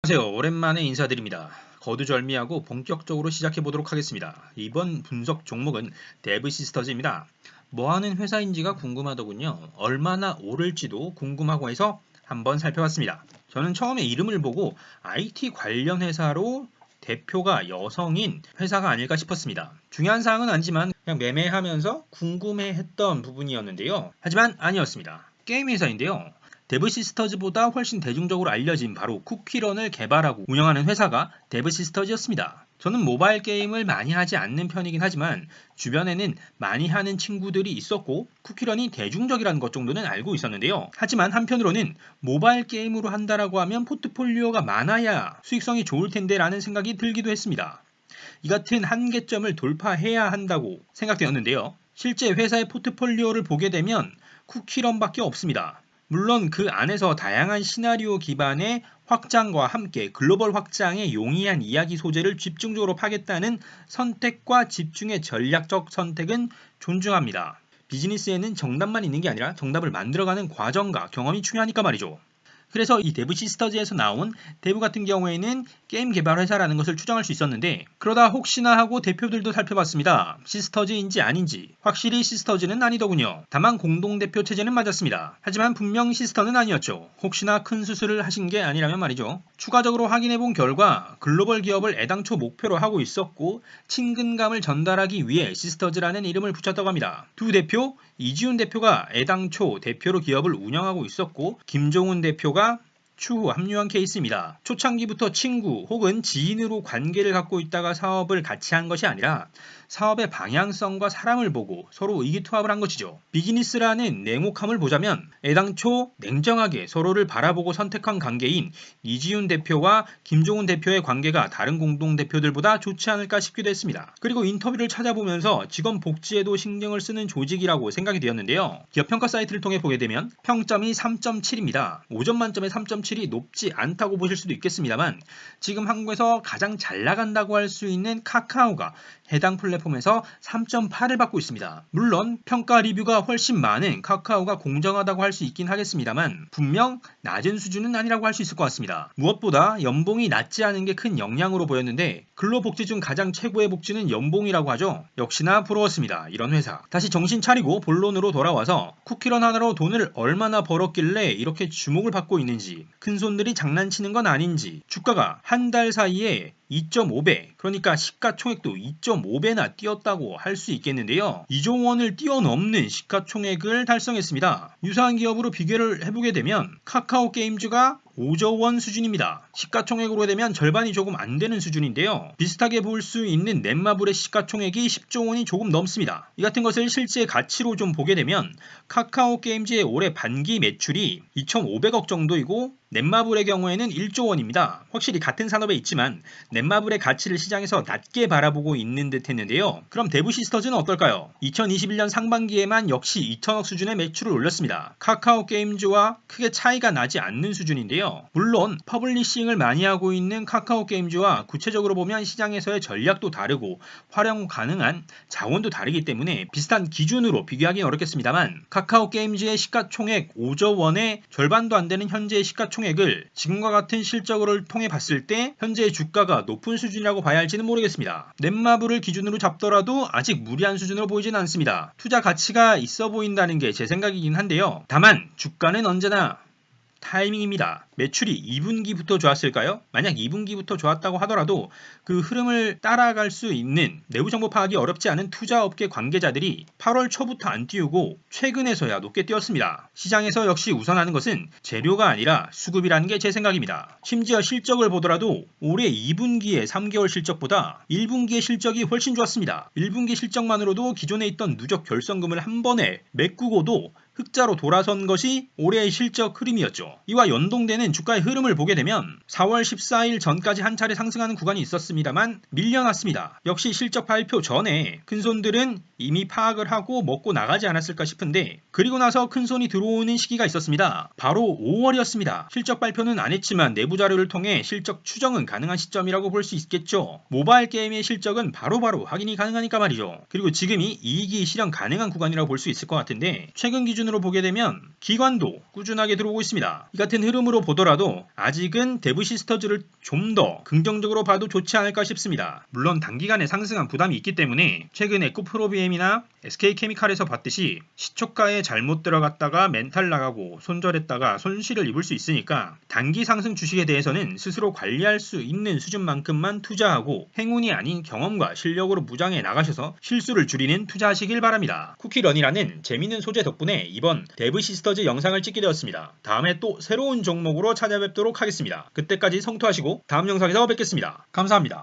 안녕하세요. 오랜만에 인사드립니다. 거두절미하고 본격적으로 시작해 보도록 하겠습니다. 이번 분석 종목은 데브시스터즈입니다. 뭐하는 회사인지가 궁금하더군요. 얼마나 오를지도 궁금하고 해서 한번 살펴봤습니다. 저는 처음에 이름을 보고 IT 관련 회사로 대표가 여성인 회사가 아닐까 싶었습니다. 중요한 사항은 아니지만 그냥 매매하면서 궁금해했던 부분이었는데요. 하지만 아니었습니다. 게임 회사인데요. 데브시스터즈보다 훨씬 대중적으로 알려진 바로 쿠키런을 개발하고 운영하는 회사가 데브시스터즈였습니다. 저는 모바일 게임을 많이 하지 않는 편이긴 하지만 주변에는 많이 하는 친구들이 있었고 쿠키런이 대중적이라는 것 정도는 알고 있었는데요. 하지만 한편으로는 모바일 게임으로 한다라고 하면 포트폴리오가 많아야 수익성이 좋을 텐데 라는 생각이 들기도 했습니다. 이 같은 한계점을 돌파해야 한다고 생각되었는데요. 실제 회사의 포트폴리오를 보게 되면 쿠키런밖에 없습니다. 물론 그 안에서 다양한 시나리오 기반의 확장과 함께 글로벌 확장에 용이한 이야기 소재를 집중적으로 파겠다는 선택과 집중의 전략적 선택은 존중합니다. 비즈니스에는 정답만 있는 게 아니라 정답을 만들어가는 과정과 경험이 중요하니까 말이죠. 그래서 이 데브시스터즈에서 나온 데브 같은 경우에는 게임 개발 회사라는 것을 추정할 수 있었는데 그러다 혹시나 하고 대표들도 살펴봤습니다. 시스터즈인지 아닌지 확실히 시스터즈는 아니더군요. 다만 공동대표 체제는 맞았습니다. 하지만 분명 시스터는 아니었죠. 혹시나 큰 수술을 하신 게 아니라면 말이죠. 추가적으로 확인해본 결과 글로벌 기업을 애당초 목표로 하고 있었고 친근감을 전달하기 위해 시스터즈라는 이름을 붙였다고 합니다. 두 대표 이지훈 대표가 애당초 대표로 기업을 운영하고 있었고 김종훈 대표가 추후 합류한 케이스입니다. 초창기부터 친구 혹은 지인으로 관계를 갖고 있다가 사업을 같이 한 것이 아니라 사업의 방향성과 사람을 보고 서로 의기투합을 한 것이죠. 비즈니스라는 냉혹함을 보자면 애당초 냉정하게 서로를 바라보고 선택한 관계인 이지훈 대표와 김종훈 대표의 관계가 다른 공동대표들보다 좋지 않을까 싶기도 했습니다. 그리고 인터뷰를 찾아보면서 직원 복지에도 신경을 쓰는 조직이라고 생각이 되었는데요. 기업평가 사이트를 통해 보게 되면 평점이 3.7입니다. 5점 만점에 3.7이 높지 않다고 보실 수도 있겠습니다만 지금 한국에서 가장 잘 나간다고 할 수 있는 카카오가 해당 플랫폼에서 3.8을 받고 있습니다. 물론 평가 리뷰가 훨씬 많은 카카오가 공정하다고 할 수 있긴 하겠습니다만 분명 낮은 수준은 아니라고 할 수 있을 것 같습니다. 무엇보다 연봉이 낮지 않은 게 큰 영향으로 보였는데 근로복지 중 가장 최고의 복지는 연봉이라고 하죠. 역시나 부러웠습니다. 이런 회사. 다시 정신 차리고 본론으로 돌아와서 쿠키런 하나로 돈을 얼마나 벌었길래 이렇게 주목을 받고 있는지 큰손들이 장난치는 건 아닌지 주가가 한 달 사이에 2.5배 그러니까 시가총액도 2.5배나 뛰었다고 할 수 있겠는데요. 2조 원을 뛰어넘는 시가총액을 달성했습니다. 유사한 기업으로 비교를 해보게 되면 카카오 게임즈가 5조 원 수준입니다. 시가총액으로 되면 절반이 조금 안 되는 수준인데요. 비슷하게 볼 수 있는 넷마블의 시가총액이 10조 원이 조금 넘습니다. 이 같은 것을 실제 가치로 좀 보게 되면 카카오 게임즈의 올해 반기 매출이 2,500억 정도이고 넷마블의 경우에는 1조 원입니다. 확실히 같은 산업에 있지만 넷마블의 가치를 시장에서 낮게 바라보고 있는 듯 했는데요. 그럼 데브시스터즈는 어떨까요? 2021년 상반기에만 역시 2천억 수준의 매출을 올렸습니다. 카카오 게임즈와 크게 차이가 나지 않는 수준인데요. 물론 퍼블리싱을 많이 하고 있는 카카오 게임즈와 구체적으로 보면 시장에서의 전략도 다르고 활용 가능한 자원도 다르기 때문에 비슷한 기준으로 비교하기는 어렵겠습니다만 카카오 게임즈의 시가총액 5조 원의 절반도 안 되는 현재의 시가총액을 지금과 같은 실적을 통해 봤을 때 현재의 주가가 높은 수준이라고 봐야 할지는 모르겠습니다. 넷마블을 기준으로 잡더라도 아직 무리한 수준으로 보이지는 않습니다. 투자 가치가 있어 보인다는 게 제 생각이긴 한데요. 다만 주가는 언제나 타이밍입니다. 매출이 2분기부터 좋았을까요? 만약 2분기부터 좋았다고 하더라도 그 흐름을 따라갈 수 있는 내부 정보 파악이 어렵지 않은 투자업계 관계자들이 8월 초부터 안 띄우고 최근에서야 높게 띄웠습니다. 시장에서 역시 우선하는 것은 재료가 아니라 수급이라는 게 제 생각입니다. 심지어 실적을 보더라도 올해 2분기의 3개월 실적보다 1분기의 실적이 훨씬 좋았습니다. 1분기 실적만으로도 기존에 있던 누적 결성금을 한 번에 메꾸고도 흑자로 돌아선 것이 올해의 실적 흐름이었죠. 이와 연동되는 주가의 흐름을 보게 되면 4월 14일 전까지 한 차례 상승하는 구간이 있었습니다만 밀려났습니다. 역시 실적 발표 전에 큰손들은 이미 파악을 하고 먹고 나가지 않았을까 싶은데 그리고 나서 큰손이 들어오는 시기가 있었습니다. 바로 5월이었습니다. 실적 발표는 안 했지만 내부 자료를 통해 실적 추정은 가능한 시점이라고 볼 수 있겠죠. 모바일 게임의 실적은 바로바로 확인이 가능하니까 말이죠. 그리고 지금이 이익이 실현 가능한 구간이라고 볼 수 있을 것 같은데 최근 기준 기준으로 보게 되면 기관도 꾸준하게 들어오고 있습니다. 이 같은 흐름으로 보더라도 아직은 데브시스터즈를 좀 더 긍정적으로 봐도 좋지 않을까 싶습니다. 물론 단기간에 상승한 부담이 있기 때문에 최근 에코프로비엠이나 SK케미칼에서 봤듯이 시초가에 잘못 들어갔다가 멘탈 나가고 손절했다가 손실을 입을 수 있으니까 단기 상승 주식에 대해서는 스스로 관리할 수 있는 수준만큼만 투자하고 행운이 아닌 경험과 실력으로 무장해 나가셔서 실수를 줄이는 투자하시길 바랍니다. 쿠키런이라는 재밌는 소재 덕분에 이번 데브시스터즈 영상을 찍게 되었습니다. 다음에 또 새로운 종목으로 찾아뵙도록 하겠습니다. 그때까지 성투하시고 다음 영상에서 뵙겠습니다. 감사합니다.